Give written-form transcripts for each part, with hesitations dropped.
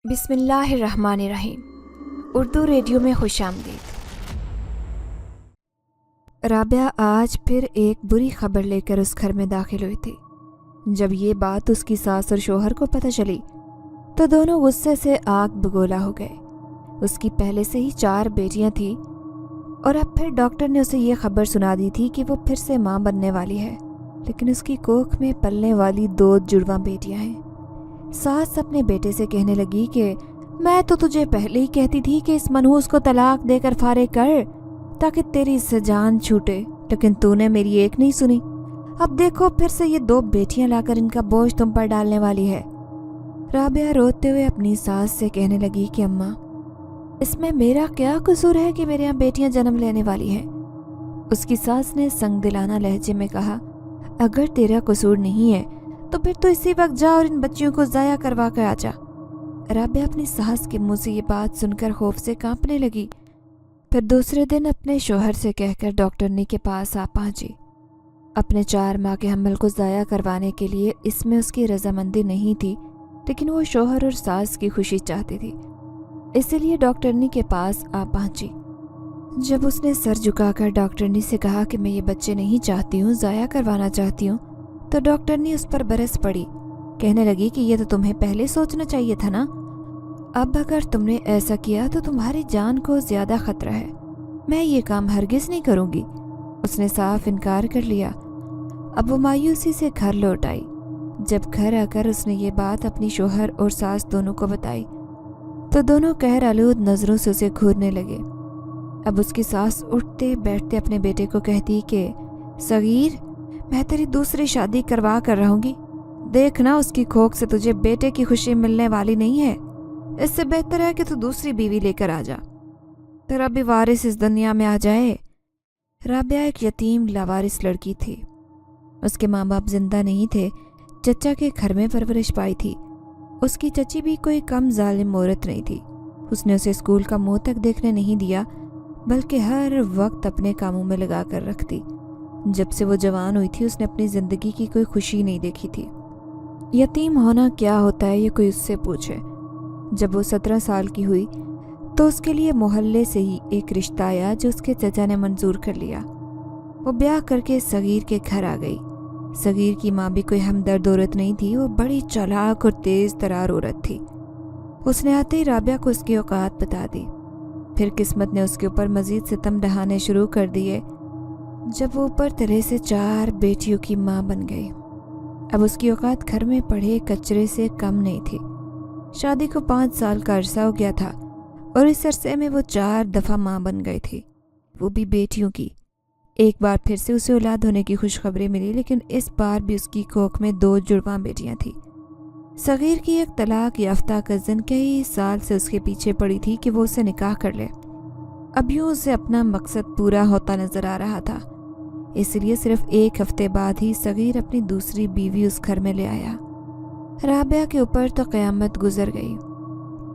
بسم اللہ الرحمن الرحیم۔ اردو ریڈیو میں خوش آمدید۔ رابعہ آج پھر ایک بری خبر لے کر اس گھر میں داخل ہوئی تھی۔ جب یہ بات اس کی ساس اور شوہر کو پتہ چلی تو دونوں غصے سے آگ بگولا ہو گئے۔ اس کی پہلے سے ہی 4 بیٹیاں تھیں اور اب پھر ڈاکٹر نے اسے یہ خبر سنا دی تھی کہ وہ پھر سے ماں بننے والی ہے، لیکن اس کی کوکھ میں پلنے والی 2 جڑواں بیٹیاں ہیں۔ ساس اپنے بیٹے سے کہنے لگی کہ میں تو تجھے پہلے ہی کہتی تھی کہ اس منحوس کو طلاق دے کر فارغ کر تاکہ تیری اس سے جان چھوٹے، لیکن تو نے میری ایک نہیں سنی۔ اب دیکھو پھر سے یہ 2 بیٹیاں لا کر ان کا بوجھ تم پر ڈالنے والی ہے۔ رابعہ روتے ہوئے اپنی ساس سے کہنے لگی کہ اماں، اس میں میرا کیا قصور ہے کہ میرے یہاں بیٹیاں جنم لینے والی ہیں؟ اس کی ساس نے سنگ دلانہ لہجے میں کہا، اگر تیرا قصور نہیں ہے تو پھر تو اسی وقت جا اور ان بچیوں کو ضائع کروا کر آ جا۔ رابعہ اپنی ساس کے منہ سے یہ بات سن کر خوف سے کانپنے لگی۔ پھر دوسرے دن اپنے شوہر سے کہہ کر ڈاکٹرنی کے پاس آ پہنچی۔ اپنے 4 ماہ کے حمل کو ضائع کروانے کے لیے اس میں اس کی رضامندی نہیں تھی، لیکن وہ شوہر اور ساس کی خوشی چاہتی تھی، اسی لیے ڈاکٹرنی کے پاس آ پہنچی۔ جب اس نے سر جھکا کر ڈاکٹرنی سے کہا کہ میں یہ بچے نہیں چاہتی ہوں، ضائع کروانا چاہتی ہوں، تو ڈاکٹرنی اس پر برس پڑی، کہنے لگی کہ یہ تو تمہیں پہلے سوچنا چاہیے تھا نا۔ اب اگر تم نے ایسا کیا تو تمہاری جان کو زیادہ خطرہ ہے، میں یہ کام ہرگز نہیں کروں گی۔ اس نے صاف انکار کر لیا۔ اب وہ مایوسی سے گھر لوٹ آئی۔ جب گھر آ کر اس نے یہ بات اپنی شوہر اور ساس دونوں کو بتائی تو دونوں قہر آلود نظروں سے اسے گھورنے لگے۔ اب اس کی ساس اٹھتے بیٹھتے اپنے بیٹے کو کہتی کہ صغیر، میں تیری دوسری شادی کروا کر رہوں گی، دیکھنا اس کی کھوک سے تجھے بیٹے کی خوشی ملنے والی نہیں ہے، اس سے بہتر ہے کہ تو دوسری بیوی لے کر آ جا، تیرا بھی وارث اس دنیا میں آ جائے۔ رابعہ ایک یتیم لاوارث لڑکی تھی۔ اس کے ماں باپ زندہ نہیں تھے، چچا کے گھر میں پرورش پائی تھی۔ اس کی چچی بھی کوئی کم ظالم عورت نہیں تھی۔ اس نے اسے اسکول کا منہ تک دیکھنے نہیں دیا، بلکہ ہر وقت اپنے کاموں میں لگا کر رکھتی۔ جب سے وہ جوان ہوئی تھی اس نے اپنی زندگی کی کوئی خوشی نہیں دیکھی تھی۔ یتیم ہونا کیا ہوتا ہے یہ کوئی اس سے پوچھے۔ جب وہ 17 سال کی ہوئی تو اس کے لیے محلے سے ہی ایک رشتہ آیا جو اس کے چچا نے منظور کر لیا۔ وہ بیاہ کر کے صغیر کے گھر آ گئی۔ صغیر کی ماں بھی کوئی ہمدرد عورت نہیں تھی، وہ بڑی چالاک اور تیز ترار عورت تھی۔ اس نے آتے ہی رابعہ کو اس کی اوقات بتا دی۔ پھر قسمت نے اس کے اوپر مزید ستم ڈھانے شروع کر دیے جب وہ اوپر طرح سے 4 بیٹیوں کی ماں بن گئی۔ اب اس کی اوقات گھر میں پڑے کچرے سے کم نہیں تھی۔ شادی کو 5 سال کا عرصہ ہو گیا تھا اور اس عرصے میں وہ 4 دفعہ ماں بن گئی تھی، وہ بھی بیٹیوں کی۔ ایک بار پھر سے اسے اولاد ہونے کی خوشخبری ملی، لیکن اس بار بھی اس کی کوکھ میں 2 جڑواں بیٹیاں تھیں۔ صغیر کی ایک طلاق یافتہ کزن کئی سال سے اس کے پیچھے پڑی تھی کہ وہ اسے نکاح کر لے۔ اب یوں اسے اپنا مقصد پورا ہوتا نظر آ رہا تھا، اس لیے صرف 1 ہفتے بعد ہی صغیر اپنی دوسری بیوی اس گھر میں لے آیا۔ رابعہ کے اوپر تو قیامت گزر گئی،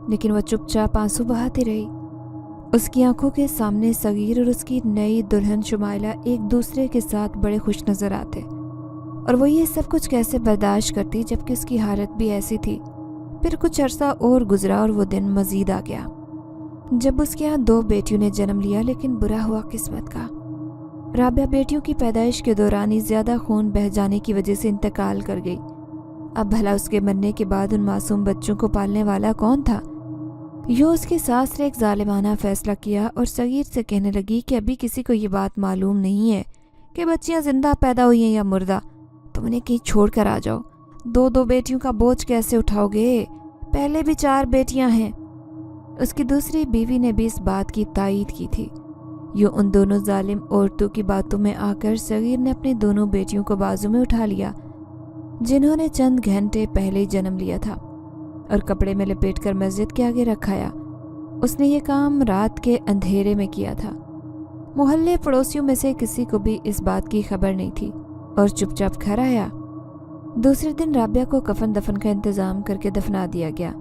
لیکن وہ چپ چاپ آنسو بہاتی رہی۔ اس کی آنکھوں کے سامنے صغیر اور اس کی نئی دلہن شمائلہ ایک دوسرے کے ساتھ بڑے خوش نظر آتے، اور وہ یہ سب کچھ کیسے برداشت کرتی جبکہ اس کی حالت بھی ایسی تھی۔ پھر کچھ عرصہ اور گزرا اور وہ دن مزید آ گیا جب اس کے ہاں 2 بیٹیوں نے جنم لیا، لیکن برا ہوا قسمت کا۔ رابعہ بیٹیوں کی پیدائش کے دوران ہی زیادہ خون بہہ جانے کی وجہ سے انتقال کر گئی۔ اب بھلا اس کے مرنے کے بعد ان معصوم بچوں کو پالنے والا کون تھا؟ یوں اس کی ساس نے ایک ظالمانہ فیصلہ کیا اور صغیر سے کہنے لگی کہ ابھی کسی کو یہ بات معلوم نہیں ہے کہ بچیاں زندہ پیدا ہوئی ہیں یا مردہ، تم انہیں کہیں چھوڑ کر آ جاؤ۔ 2 بیٹیوں کا بوجھ کیسے اٹھاؤ گے؟ پہلے بھی 4 بیٹیاں ہیں۔ اس کی دوسری بیوی نے بھی اس بات کی تائید کی تھی۔ یوں ان دونوں ظالم عورتوں کی باتوں میں آ کر صغیر نے اپنی دونوں بیٹیوں کو بازو میں اٹھا لیا، جنہوں نے چند گھنٹے پہلے ہی جنم لیا تھا، اور کپڑے میں لپیٹ کر مسجد کے آگے رکھایا۔ اس نے یہ کام رات کے اندھیرے میں کیا تھا۔ محلے پڑوسیوں میں سے کسی کو بھی اس بات کی خبر نہیں تھی اور چپ چاپ گھر آیا۔ دوسرے دن رابعہ کو کفن دفن کا انتظام کر کے دفنا دیا گیا۔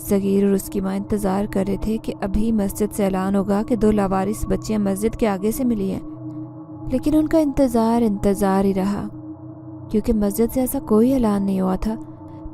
صغیر اور اس کی ماں انتظار کر رہے تھے کہ ابھی مسجد سے اعلان ہوگا کہ 2 لاوارث بچیاں مسجد کے آگے سے ملی ہیں، لیکن ان کا انتظار ہی رہا، کیونکہ مسجد سے ایسا کوئی اعلان نہیں ہوا تھا۔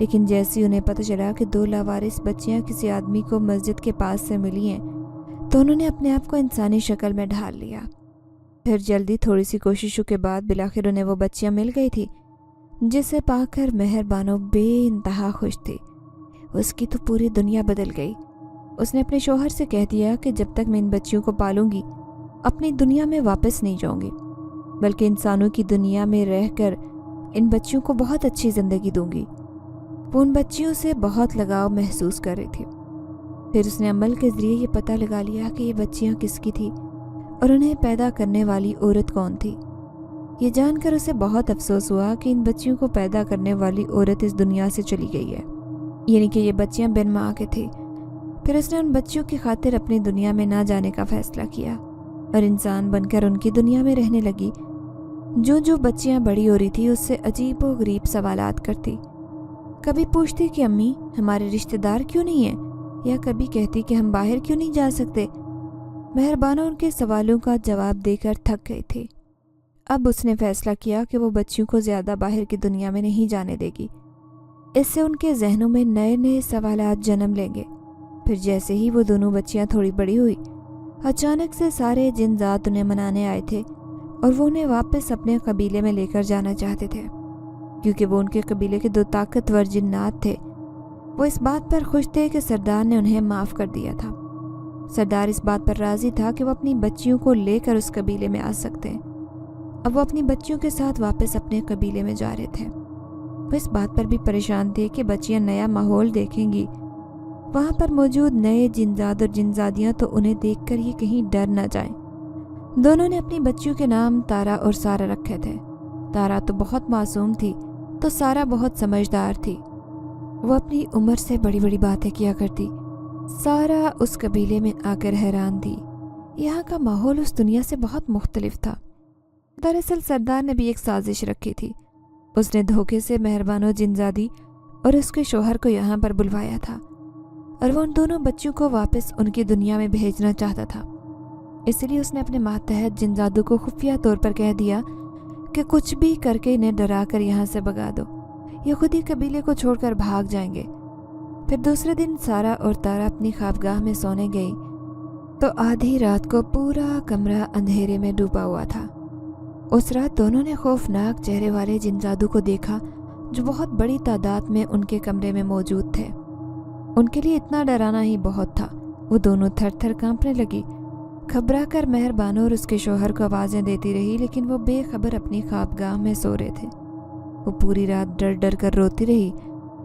لیکن جیسے انہیں پتہ چلا کہ 2 لاوارث بچیاں کسی آدمی کو مسجد کے پاس سے ملی ہیں تو انہوں نے اپنے آپ کو انسانی شکل میں ڈھال لیا۔ پھر جلدی تھوڑی سی کوششوں کے بعد بالآخر انہیں وہ بچیاں مل گئی تھی جسے پا کر مہر بانو بے انتہا خوش تھی۔ اس کی تو پوری دنیا بدل گئی۔ اس نے اپنے شوہر سے کہہ دیا کہ جب تک میں ان بچیوں کو پالوں گی اپنی دنیا میں واپس نہیں جاؤں گی، بلکہ انسانوں کی دنیا میں رہ کر ان بچیوں کو بہت اچھی زندگی دوں گی۔ وہ ان بچیوں سے بہت لگاؤ محسوس کر رہی تھی۔ پھر اس نے عمل کے ذریعے یہ پتہ لگا لیا کہ یہ بچیاں کس کی تھی اور انہیں پیدا کرنے والی عورت کون تھی۔ یہ جان کر اسے بہت افسوس ہوا کہ ان بچیوں کو پیدا کرنے والی عورت اس دنیا سے چلی گئی ہے، یعنی کہ یہ بچیاں بن ماں کے تھی۔ پھر اس نے ان بچیوں کی خاطر اپنی دنیا میں نہ جانے کا فیصلہ کیا اور انسان بن کر ان کی دنیا میں رہنے لگی۔ جو بچیاں بڑی ہو رہی تھی اس سے عجیب و غریب سوالات کرتی۔ کبھی پوچھتی کہ امی ہمارے رشتہ دار کیوں نہیں ہیں، یا کبھی کہتی کہ ہم باہر کیوں نہیں جا سکتے۔ مہر بانو ان کے سوالوں کا جواب دے کر تھک گئی تھی۔ اب اس نے فیصلہ کیا کہ وہ بچیوں کو زیادہ باہر کی دنیا میں نہیں جانے دے گی، اس سے ان کے ذہنوں میں نئے نئے سوالات جنم لیں گے۔ پھر جیسے ہی وہ دونوں بچیاں تھوڑی بڑی ہوئی، اچانک سے سارے جن ذات انہیں منانے آئے تھے اور وہ انہیں واپس اپنے قبیلے میں لے کر جانا چاہتے تھے، کیونکہ وہ ان کے قبیلے کے 2 طاقتور جنات تھے۔ وہ اس بات پر خوش تھے کہ سردار نے انہیں معاف کر دیا تھا۔ سردار اس بات پر راضی تھا کہ وہ اپنی بچیوں کو لے کر اس قبیلے میں آ سکتے ہیں۔ اب وہ اپنی بچیوں کے ساتھ واپس اپنے قبیلے میں جا رہے تھے۔ وہ اس بات پر بھی پریشان تھے کہ بچیاں نیا ماحول دیکھیں گی، وہاں پر موجود نئے جنزاد اور جنزادیاں تو انہیں دیکھ کر یہ کہیں ڈر نہ جائیں۔ دونوں نے اپنی بچیوں کے نام تارا اور سارا رکھے تھے۔ تارا تو بہت معصوم تھی تو سارا بہت سمجھدار تھی۔ وہ اپنی عمر سے بڑی بڑی باتیں کیا کرتی۔ سارا اس قبیلے میں آ کر حیران تھی۔ یہاں کا ماحول اس دنیا سے بہت مختلف تھا۔ دراصل سردار نے بھی ایک سازش رکھی تھی۔ اس نے دھوکے سے مہر بانو جنزادی اور اس کے شوہر کو یہاں پر بلوایا تھا اور وہ ان دونوں بچوں کو واپس ان کی دنیا میں بھیجنا چاہتا تھا۔ اس لیے اس نے اپنے ماتحت جنزادوں کو خفیہ طور پر کہہ دیا کہ کچھ بھی کر کے انہیں ڈرا کر یہاں سے بھگا دو، یہ خود ہی قبیلے کو چھوڑ کر بھاگ جائیں گے۔ پھر دوسرے دن سارا اور تارا اپنی خوابگاہ میں سونے گئی تو آدھی رات کو پورا کمرہ اندھیرے میں ڈوبا ہوا تھا۔ اس رات دونوں نے خوفناک چہرے والے جنزادوں کو دیکھا جو بہت بڑی تعداد میں ان کے کمرے میں موجود تھے۔ ان کے لیے اتنا ڈرانا ہی بہت تھا۔ وہ دونوں تھر تھر کانپنے لگی۔ گھبرا کر مہر بانو اور اس کے شوہر کو آوازیں دیتی رہی، لیکن وہ بے خبر اپنی خوابگاہ میں سو رہے تھے۔ وہ پوری رات ڈر ڈر کر روتی رہی،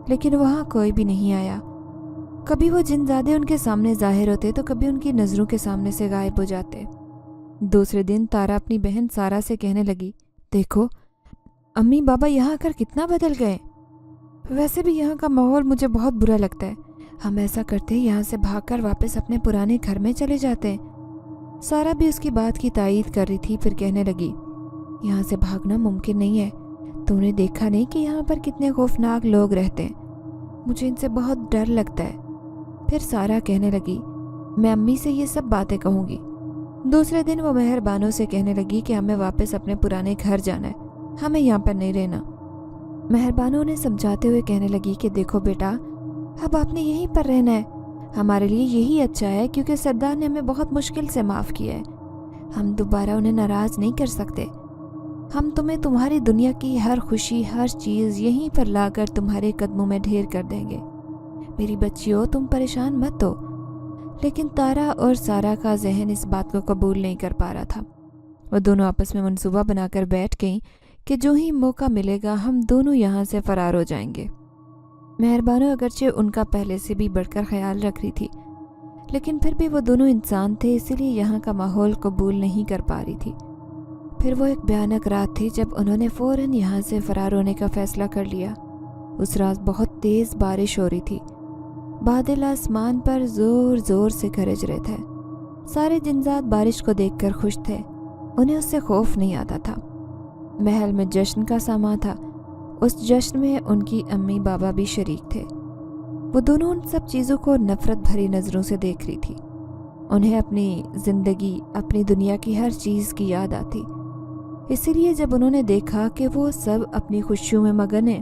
لیکن وہاں کوئی بھی نہیں آیا۔ کبھی وہ جنزادے ان کے سامنے ظاہر ہوتے تو کبھی ان کی نظروں کے سامنے سے غائب ہو جاتے۔ دوسرے دن تارا اپنی بہن سارا سے کہنے لگی، دیکھو امی بابا یہاں آ کر کتنا بدل گئے۔ ویسے بھی یہاں کا ماحول مجھے بہت برا لگتا ہے۔ ہم ایسا کرتے یہاں سے بھاگ کر واپس اپنے پرانے گھر میں چلے جاتے ہیں۔ سارا بھی اس کی بات کی تائید کر رہی تھی، پھر کہنے لگی، یہاں سے بھاگنا ممکن نہیں ہے۔ تم نے دیکھا نہیں کہ یہاں پر کتنے خوفناک لوگ رہتے ہیں، مجھے ان سے بہت ڈر لگتا ہے۔ پھر سارا کہنے لگی، میں امی سے یہ سب باتیں کہوں گی۔ دوسرے دن وہ مہر بانو سے کہنے لگی کہ ہمیں واپس اپنے پرانے گھر جانا ہے، ہمیں یہاں پر نہیں رہنا۔ مہر بانو نے سمجھاتے ہوئے کہنے لگی کہ دیکھو بیٹا، اب آپ نے یہیں پر رہنا ہے، ہمارے لیے یہی اچھا ہے، کیونکہ سردار نے ہمیں بہت مشکل سے معاف کیا ہے۔ ہم دوبارہ انہیں ناراض نہیں کر سکتے۔ ہم تمہیں تمہاری دنیا کی ہر خوشی، ہر چیز یہیں پر لا کر تمہارے قدموں میں ڈھیر کر دیں گے۔ میری بچیوں، تم پریشان مت ہو۔ لیکن تارا اور سارا کا ذہن اس بات کو قبول نہیں کر پا رہا تھا۔ وہ دونوں آپس میں منصوبہ بنا کر بیٹھ گئیں کہ جو ہی موقع ملے گا ہم دونوں یہاں سے فرار ہو جائیں گے۔ مہر بانو اگرچہ ان کا پہلے سے بھی بڑھ کر خیال رکھ رہی تھی، لیکن پھر بھی وہ دونوں انسان تھے، اسی لیے یہاں کا ماحول قبول نہیں کر پا رہی تھی۔ پھر وہ ایک بھیانک رات تھی جب انہوں نے فوراً یہاں سے فرار ہونے کا فیصلہ کر لیا۔ اس رات بہت تیز بارش ہو رہی تھی، بادل آسمان پر زور زور سے گرج رہے تھے۔ سارے جنزاد بارش کو دیکھ کر خوش تھے، انہیں اس سے خوف نہیں آتا تھا۔ محل میں جشن کا سامان تھا، اس جشن میں ان کی امی بابا بھی شریک تھے۔ وہ دونوں ان سب چیزوں کو نفرت بھری نظروں سے دیکھ رہی تھی۔ انہیں اپنی زندگی، اپنی دنیا کی ہر چیز کی یاد آتی۔ اسی لیے جب انہوں نے دیکھا کہ وہ سب اپنی خوشیوں میں مگن ہیں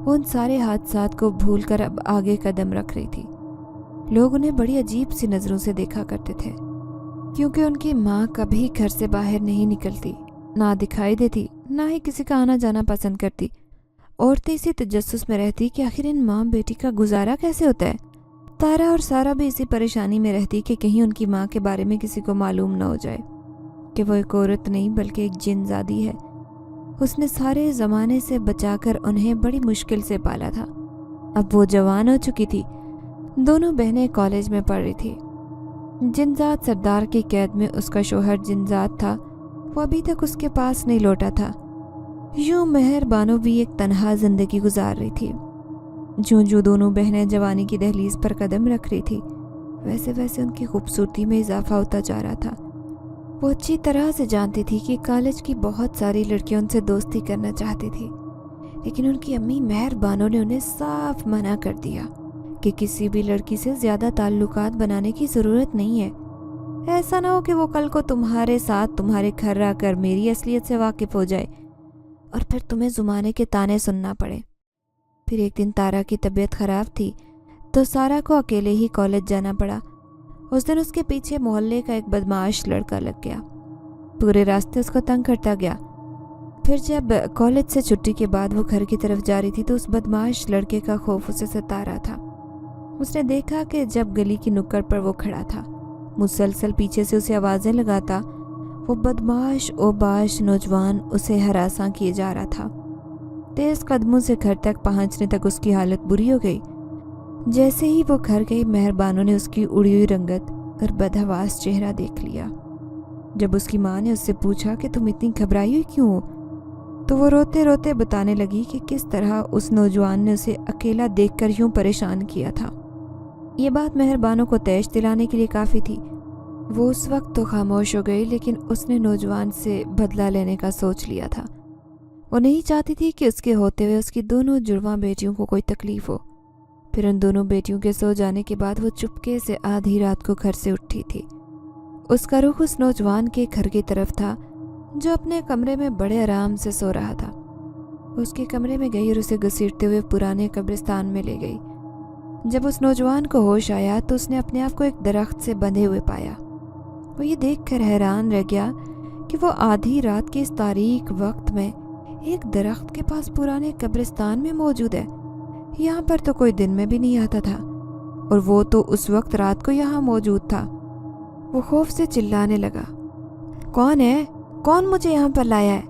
وہ ان سارے حادثات کو بھول کر اب آگے قدم رکھ رہی تھی۔ لوگ انہیں بڑی عجیب سی نظروں سے دیکھا کرتے تھے، کیونکہ ان کی ماں کبھی گھر سے باہر نہیں نکلتی، نہ دکھائی دیتی، نہ ہی کسی کا آنا جانا پسند کرتی۔ عورتیں اسی تجسس میں رہتی کہ آخر ان ماں بیٹی کا گزارا کیسے ہوتا ہے۔ تارا اور سارا بھی اسی پریشانی میں رہتی کہ کہیں ان کی ماں کے بارے میں کسی کو معلوم نہ ہو جائے کہ وہ ایک عورت نہیں بلکہ ایک جن زادی ہے۔ اس نے سارے زمانے سے بچا کر انہیں بڑی مشکل سے پالا تھا۔ اب وہ جوان ہو چکی تھی۔ دونوں بہنیں کالج میں پڑھ رہی تھی۔ جنزاد سردار کی قید میں اس کا شوہر جنزاد تھا، وہ ابھی تک اس کے پاس نہیں لوٹا تھا۔ یوں مہر بانو بھی ایک تنہا زندگی گزار رہی تھی۔ جو دونوں بہنیں جوانی کی دہلیز پر قدم رکھ رہی تھی، ویسے ویسے ان کی خوبصورتی میں اضافہ ہوتا جا رہا تھا۔ وہ اچھی طرح سے جانتی تھی کہ کالج کی بہت ساری لڑکیوں ان سے دوستی کرنا چاہتی تھی، لیکن ان کی امی مہر بانو نے انہیں صاف منع کر دیا کہ کسی بھی لڑکی سے زیادہ تعلقات بنانے کی ضرورت نہیں ہے۔ ایسا نہ ہو کہ وہ کل کو تمہارے ساتھ تمہارے گھر آ کر میری اصلیت سے واقف ہو جائے اور پھر تمہیں زمانے کے طعنے سننا پڑے۔ پھر ایک دن تارا کی طبیعت خراب تھی تو سارا کو اکیلے ہی کالج جانا پڑا۔ اس دن اس کے پیچھے محلے کا ایک بدمعاش لڑکا لگ گیا، پورے راستے اس کو تنگ کرتا گیا۔ پھر جب کالج سے چھٹی کے بعد وہ گھر کی طرف جا رہی تھی تو اس بدمعاش لڑکے کا خوف اسے ستا رہا تھا۔ اس نے دیکھا کہ جب گلی کی نکڑ پر وہ کھڑا تھا، مسلسل پیچھے سے اسے آوازیں لگاتا، وہ بدمعاش اوباش نوجوان اسے ہراساں کیے جا رہا تھا۔ تیز قدموں سے گھر تک پہنچنے تک اس کی حالت بری ہو گئی۔ جیسے ہی وہ گھر گئی، مہر بانو نے اس کی اڑی ہوئی رنگت اور بدحواس چہرہ دیکھ لیا۔ جب اس کی ماں نے اس سے پوچھا کہ تم اتنی گھبرائی ہوئی کیوں ہو، تو وہ روتے روتے بتانے لگی کہ کس طرح اس نوجوان نے اسے اکیلا دیکھ کر یوں پریشان کیا تھا۔ یہ بات مہر بانو کو تیش دلانے کے لیے کافی تھی۔ وہ اس وقت تو خاموش ہو گئی، لیکن اس نے نوجوان سے بدلہ لینے کا سوچ لیا تھا۔ وہ نہیں چاہتی تھی کہ اس کے ہوتے ہوئے اس کی دونوں جڑواں بیٹیوں کو کوئی تکلیف ہو۔ پھر ان دونوں بیٹیوں کے سو جانے کے بعد وہ چپکے سے آدھی رات کو گھر سے اٹھی تھی۔ اس کا رخ اس نوجوان کے گھر کی طرف تھا جو اپنے کمرے میں بڑے آرام سے سو رہا تھا۔ اس کے کمرے میں گئی اور اسے گھسیٹتے ہوئے پرانے قبرستان میں لے گئی۔ جب اس نوجوان کو ہوش آیا تو اس نے اپنے آپ کو ایک درخت سے بندھے ہوئے پایا۔ وہ یہ دیکھ کر حیران رہ گیا کہ وہ آدھی رات کے اس تاریک وقت میں ایک درخت کے پاس پرانے قبرستان میں موجود ہے۔ یہاں پر تو کوئی دن میں بھی نہیں آتا تھا، اور وہ تو اس وقت رات کو یہاں موجود تھا۔ وہ خوف سے چلانے لگا، کون ہے؟ کون مجھے یہاں پر لایا ہے؟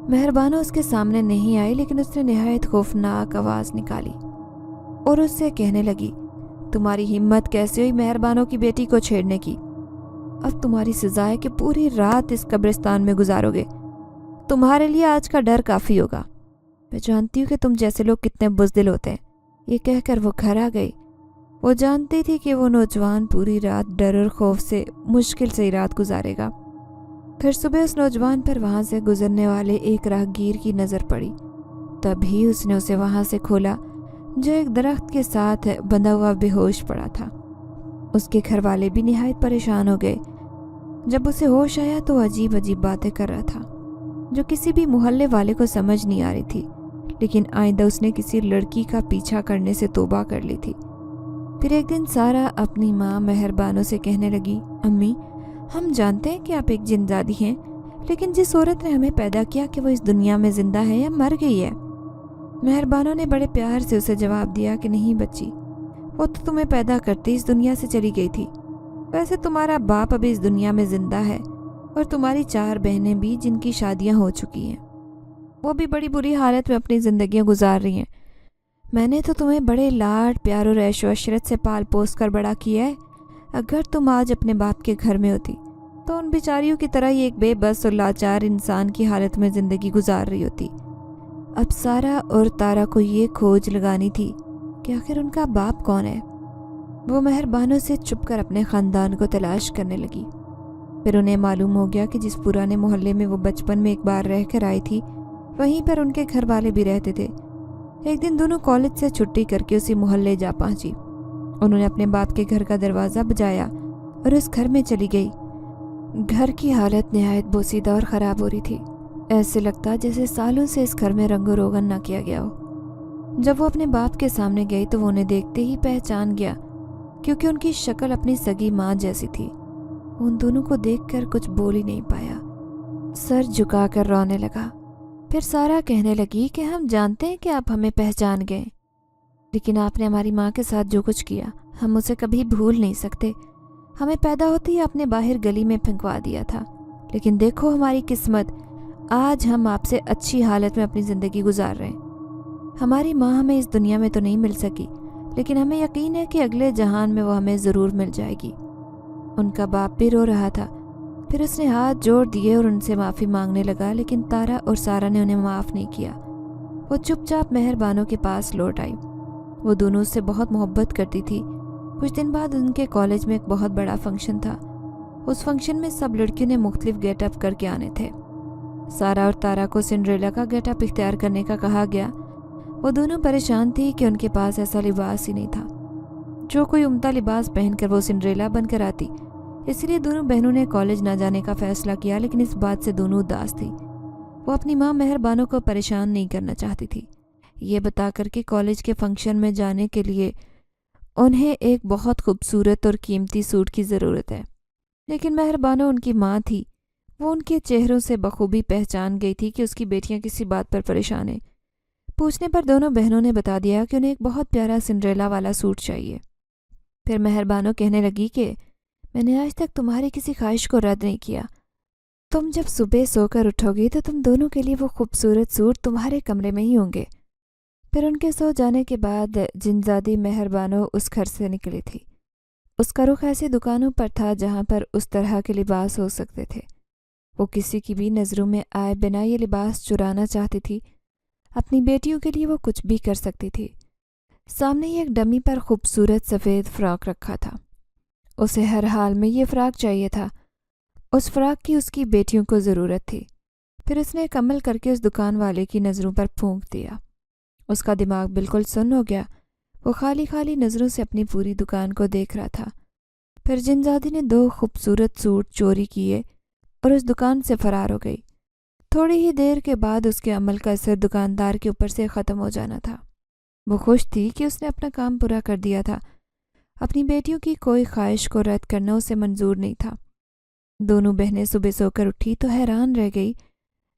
مہر بانو اس کے سامنے نہیں آئی، لیکن اس نے نہایت خوفناک آواز نکالی اور اس سے کہنے لگی، تمہاری ہمت کیسے ہوئی مہر بانو کی بیٹی کو چھیڑنے کی؟ اب تمہاری سزا ہے کہ پوری رات اس قبرستان میں گزارو گے۔ تمہارے لیے آج کا ڈر کافی ہوگا۔ میں جانتی ہوں کہ تم جیسے لوگ کتنے بزدل ہوتے ہیں۔ یہ کہہ کر وہ گھر آ گئی۔ وہ جانتی تھی کہ وہ نوجوان پوری رات ڈر اور خوف سے مشکل سے ہی رات گزارے گا۔ پھر صبح اس نوجوان پر وہاں سے گزرنے والے ایک راہگیر کی نظر پڑی۔ تبھی اس نے اسے وہاں سے کھولا جو ایک درخت کے ساتھ بندھا ہوا بے ہوش پڑا تھا۔ اس کے گھر والے بھی نہایت پریشان ہو گئے۔ جب اسے ہوش آیا تو وہ عجیب عجیب باتیں کر رہا تھا جو کسی بھی محلے والے کو سمجھ نہیں آ رہی تھی، لیکن آئندہ اس نے کسی لڑکی کا پیچھا کرنے سے توبہ کر لی تھی۔ پھر ایک دن سارا اپنی ماں مہر بانو سے کہنے لگی، امی، ہم جانتے ہیں کہ آپ ایک جن زادی ہیں، لیکن جس عورت نے ہمیں پیدا کیا کہ وہ اس دنیا میں زندہ ہے یا مر گئی ہے؟ مہر بانو نے بڑے پیار سے اسے جواب دیا کہ نہیں بچی، وہ تو تمہیں پیدا کرتے اس دنیا سے چلی گئی تھی۔ ویسے تمہارا باپ ابھی اس دنیا میں زندہ ہے، اور تمہاری 4 بہنیں بھی جن کی شادیاں ہو چکی ہیں، وہ بھی بڑی بری حالت میں اپنی زندگیاں گزار رہی ہیں۔ میں نے تو تمہیں بڑے لاڈ پیار اور عیش و عشرت سے پال پوس کر بڑا کیا ہے۔ اگر تم آج اپنے باپ کے گھر میں ہوتی تو ان بیچاریوں کی طرح ہی ایک بے بس اور لاچار انسان کی حالت میں زندگی گزار رہی ہوتی۔ اب سارا اور تارا کو یہ کھوج لگانی تھی کہ آخر ان کا باپ کون ہے۔ وہ مہر بانو سے چھپ کر اپنے خاندان کو تلاش کرنے لگی۔ پھر انہیں معلوم ہو گیا کہ جس پرانے محلے میں وہ بچپن میں ایک بار رہ کر آئی تھی، وہیں پر ان کے گھر والے بھی رہتے تھے۔ ایک دن دونوں کالج سے چھٹی کر کے اسی محلے جا پہنچی۔ انہوں نے اپنے باپ کے گھر کا دروازہ بجایا اور اس گھر میں چلی گئی۔ گھر کی حالت نہایت بوسیدہ اور خراب ہو رہی تھی۔ ایسے لگتا جیسے سالوں سے اس گھر میں رنگ و روغن نہ کیا گیا ہو۔ جب وہ اپنے باپ کے سامنے گئی تو وہ انہیں دیکھتے ہی پہچان گیا، کیونکہ ان کی شکل اپنی سگی ماں جیسی تھی۔ وہ ان دونوں کو دیکھ کر کچھ بول ہی نہیں پایا، سر جھکا کر رونے لگا۔ پھر سارا کہنے لگی کہ ہم جانتے ہیں کہ آپ ہمیں پہچان گئے، لیکن آپ نے ہماری ماں کے ساتھ جو کچھ کیا ہم اسے کبھی بھول نہیں سکتے۔ ہمیں پیدا ہوتے ہی آپ نے باہر گلی میں پھینکوا دیا تھا، لیکن دیکھو ہماری قسمت، آج ہم آپ سے اچھی حالت میں اپنی زندگی گزار رہے ہیں۔ ہماری ماں ہمیں اس دنیا میں تو نہیں مل سکی، لیکن ہمیں یقین ہے کہ اگلے جہان میں وہ ہمیں ضرور مل جائے گی۔ ان کا باپ بھی رو رہا تھا۔ پھر اس نے ہاتھ جوڑ دیے اور ان سے معافی مانگنے لگا، لیکن تارا اور سارا نے انہیں معاف نہیں کیا۔ وہ چپ چاپ مہر بانو کے پاس لوٹ آئی۔ وہ دونوں اس سے بہت محبت کرتی تھی۔ کچھ دن بعد ان کے کالج میں ایک بہت بڑا فنکشن تھا۔ اس فنکشن میں سب لڑکیوں نے مختلف گیٹ اپ کر کے آنے تھے۔ سارا اور تارا کو سنڈریلا کا گیٹ اپ اختیار کرنے کا کہا گیا۔ وہ دونوں پریشان تھی کہ ان کے پاس ایسا لباس ہی نہیں تھا جو کوئی عمدہ لباس پہن کر وہ سنڈریلا بن کر آتی۔ اس لیے دونوں بہنوں نے کالج نہ جانے کا فیصلہ کیا، لیکن اس بات سے دونوں اداس تھی۔ وہ اپنی ماں مہر بانو کو پریشان نہیں کرنا چاہتی تھی، یہ بتا کر کہ کالج کے فنکشن میں جانے کے لیے انہیں ایک بہت خوبصورت اور قیمتی سوٹ کی ضرورت ہے۔ لیکن مہر بانو ان کی ماں تھی، وہ ان کے چہروں سے بخوبی پہچان گئی تھی کہ اس کی بیٹیاں کسی بات پر پریشان ہیں۔ پوچھنے پر دونوں بہنوں نے بتا دیا کہ انہیں ایک بہت پیارا سنڈریلا والا سوٹ چاہیے۔ پھر مہر بانو کہنے لگی کہ میں نے آج تک تمہاری کسی خواہش کو رد نہیں کیا۔ تم جب صبح سو کر اٹھو گی تو تم دونوں کے لیے وہ خوبصورت سوٹ تمہارے کمرے میں ہی ہوں گے۔ پھر ان کے سو جانے کے بعد جنزادی مہر بانو اس گھر سے نکلی تھی۔ اس کا رخ ایسی دکانوں پر تھا جہاں پر اس طرح کے لباس ہو سکتے تھے۔ وہ کسی کی بھی نظروں میں آئے بنا یہ لباس چرانا چاہتی تھی۔ اپنی بیٹیوں کے لیے وہ کچھ بھی کر سکتی تھی۔ سامنے ہی ایک ڈمی پر خوبصورت سفید فراک رکھا تھا۔ اسے ہر حال میں یہ فراک چاہیے تھا۔ اس فراک کی اس کی بیٹیوں کو ضرورت تھی۔ پھر اس نے ایک عمل کر کے اس دکان والے کی نظروں پر پھونک دیا۔ اس کا دماغ بالکل سن ہو گیا۔ وہ خالی خالی نظروں سے اپنی پوری دکان کو دیکھ رہا تھا۔ پھر جنزادی نے 2 خوبصورت سوٹ چوری کیے اور اس دکان سے فرار ہو گئی۔ تھوڑی ہی دیر کے بعد اس کے عمل کا اثر دکاندار کے اوپر سے ختم ہو جانا تھا۔ وہ خوش تھی کہ اس نے اپنا کام پورا کر دیا تھا۔ اپنی بیٹیوں کی کوئی خواہش کو رد کرنا اسے منظور نہیں تھا۔ دونوں بہنیں صبح سو کر اٹھی تو حیران رہ گئی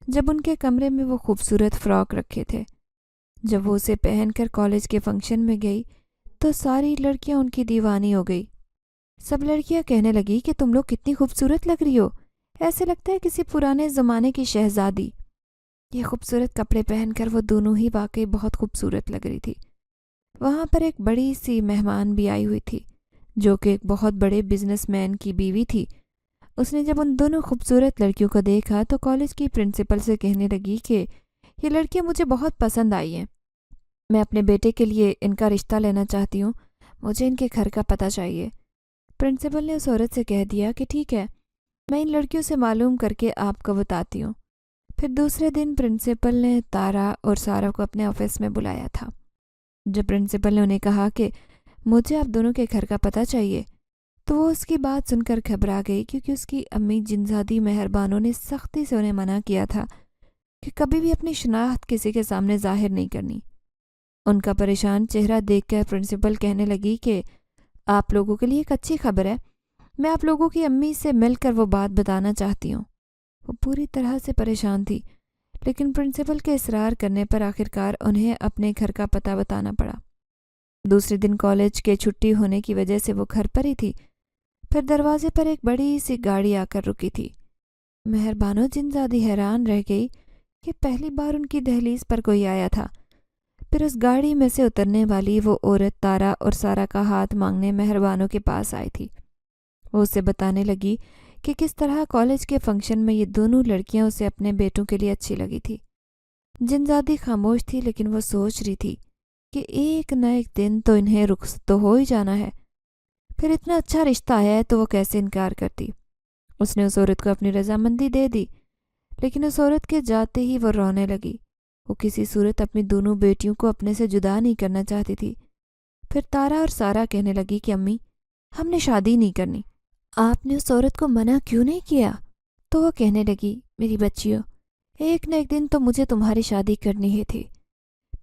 جب ان کے کمرے میں وہ خوبصورت فراک رکھے تھے۔ جب وہ اسے پہن کر کالج کے فنکشن میں گئی تو ساری لڑکیاں ان کی دیوانی ہو گئی۔ سب لڑکیاں کہنے لگی کہ تم لوگ کتنی خوبصورت لگ رہی ہو، ایسے لگتا ہے کسی پرانے زمانے کی شہزادی۔ یہ خوبصورت کپڑے پہن کر وہ دونوں ہی واقعی بہت خوبصورت لگ رہی تھی۔ وہاں پر ایک بڑی سی مہمان بھی آئی ہوئی تھی جو کہ ایک بہت بڑے بزنس مین کی بیوی تھی۔ اس نے جب ان دونوں خوبصورت لڑکیوں کو دیکھا تو کالج کی پرنسپل سے کہنے لگی کہ یہ لڑکیاں مجھے بہت پسند آئی ہیں، میں اپنے بیٹے کے لیے ان کا رشتہ لینا چاہتی ہوں، مجھے ان کے گھر کا پتہ چاہیے۔ پرنسپل نے اس عورت سے کہہ دیا کہ ٹھیک ہے، میں ان لڑکیوں سے معلوم کر کے آپ کو بتاتی ہوں۔ پھر دوسرے دن پرنسپل نے تارا اور سارا کو اپنے آفس میں بلایا تھا۔ جب پرنسپل نے انہیں کہا کہ مجھے آپ دونوں کے گھر کا پتہ چاہیے تو وہ اس کی بات سن کر گھبرا گئی، کیونکہ اس کی امی جنزادی مہر بانو نے سختی سے انہیں منع کیا تھا کہ کبھی بھی اپنی شناخت کسی کے سامنے ظاہر نہیں کرنی۔ ان کا پریشان چہرہ دیکھ کر پرنسپل کہنے لگی کہ آپ لوگوں کے لیے ایک اچھی خبر ہے، میں آپ لوگوں کی امی سے مل کر وہ بات بتانا چاہتی ہوں۔ وہ پوری طرح سے پریشان تھی، لیکن پرنسپل کے اصرار کرنے پر آخرکار انہیں اپنے گھر کا پتہ بتانا پڑا۔ دوسرے دن کالج کے چھٹی ہونے کی وجہ سے وہ گھر پر ہی تھی۔ پھر دروازے پر ایک بڑی سی گاڑی آ کر رکی تھی۔ مہر بانو جنزادی حیران رہ گئی کہ پہلی بار ان کی دہلیز پر کوئی آیا تھا۔ پھر اس گاڑی میں سے اترنے والی وہ عورت تارا اور سارا کا ہاتھ مانگنے مہر بانو کے پاس آئی تھی۔ وہ اسے بتانے لگی کہ کس طرح کالج کے فنکشن میں یہ دونوں لڑکیاں اسے اپنے بیٹوں کے لیے اچھی لگی تھی۔ جنزادی خاموش تھی، لیکن وہ سوچ رہی تھی کہ ایک نہ ایک دن تو انہیں رخصت تو ہو ہی جانا ہے۔ پھر اتنا اچھا رشتہ آیا ہے تو وہ کیسے انکار کرتی۔ اس نے اس عورت کو اپنی رضامندی دے دی، لیکن اس عورت کے جاتے ہی وہ رونے لگی۔ وہ کسی صورت اپنی دونوں بیٹیوں کو اپنے سے جدا نہیں کرنا چاہتی تھی۔ پھر تارا اور سارا کہنے لگی کہ امی، ہم نے شادی نہیں کرنی، آپ نے اس عورت کو منع کیوں نہیں کیا؟ تو وہ کہنے لگی میری بچیوں، ایک نہ ایک دن تو مجھے تمہاری شادی کرنی ہی تھی۔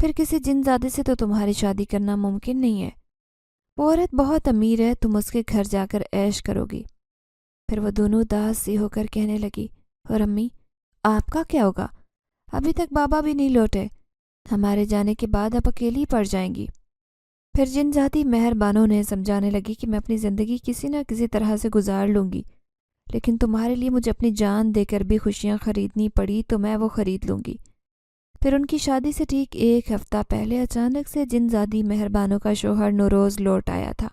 پھر کسی جنزادے سے تو تمہاری شادی کرنا ممکن نہیں ہے۔ وہ عورت بہت امیر ہے، تم اس کے گھر جا کر عیش کرو گی۔ پھر وہ دونوں اداس سی ہو کر کہنے لگی، اور امی آپ کا کیا ہوگا؟ ابھی تک بابا بھی نہیں لوٹے، ہمارے جانے کے بعد اب اکیلی پڑ جائیں گی۔ پھر جنزادی مہر بانو نے سمجھانے لگی کہ میں اپنی زندگی کسی نہ کسی طرح سے گزار لوں گی، لیکن تمہارے لیے مجھے اپنی جان دے کر بھی خوشیاں خریدنی پڑی تو میں وہ خرید لوں گی۔ پھر ان کی شادی سے ٹھیک ایک ہفتہ پہلے اچانک سے جنزادی مہر بانو کا شوہر نوروز لوٹ آیا تھا۔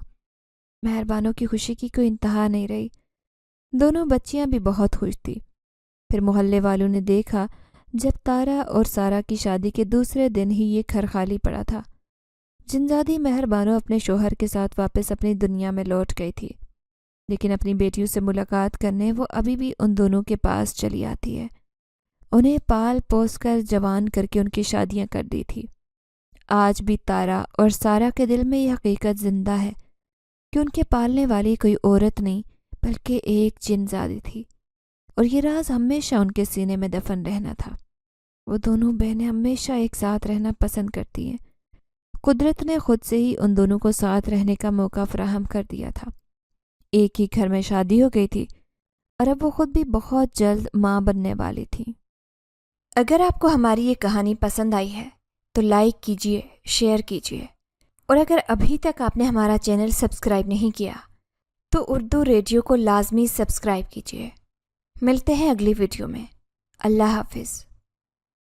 مہر بانو کی خوشی کی کوئی انتہا نہیں رہی، دونوں بچیاں بھی بہت خوش تھیں۔ پھر محلے والوں نے دیکھا جب تارا اور سارا کی شادی کے دوسرے دن ہی یہ گھر خالی پڑا تھا۔ جنزادی مہر بانو اپنے شوہر کے ساتھ واپس اپنی دنیا میں لوٹ گئی تھی، لیکن اپنی بیٹیوں سے ملاقات کرنے وہ ابھی بھی ان دونوں کے پاس چلی آتی ہے۔ انہیں پال پوس کر جوان کر کے ان کی شادیاں کر دی تھی۔ آج بھی تارا اور سارا کے دل میں یہ حقیقت زندہ ہے کہ ان کے پالنے والی کوئی عورت نہیں بلکہ ایک جنزادی تھی، اور یہ راز ہمیشہ ان کے سینے میں دفن رہنا تھا۔ وہ دونوں بہنیں ہمیشہ ایک ساتھ رہنا پسند کرتی ہیں۔ قدرت نے خود سے ہی ان دونوں کو ساتھ رہنے کا موقع فراہم کر دیا تھا۔ ایک ہی گھر میں شادی ہو گئی تھی اور اب وہ خود بھی بہت جلد ماں بننے والی تھی۔ اگر آپ کو ہماری یہ کہانی پسند آئی ہے تو لائک کیجیے، شیئر کیجیے، اور اگر ابھی تک آپ نے ہمارا چینل سبسکرائب نہیں کیا تو اردو ریڈیو کو لازمی سبسکرائب کیجیے۔ ملتے ہیں اگلی ویڈیو میں۔ اللہ حافظ۔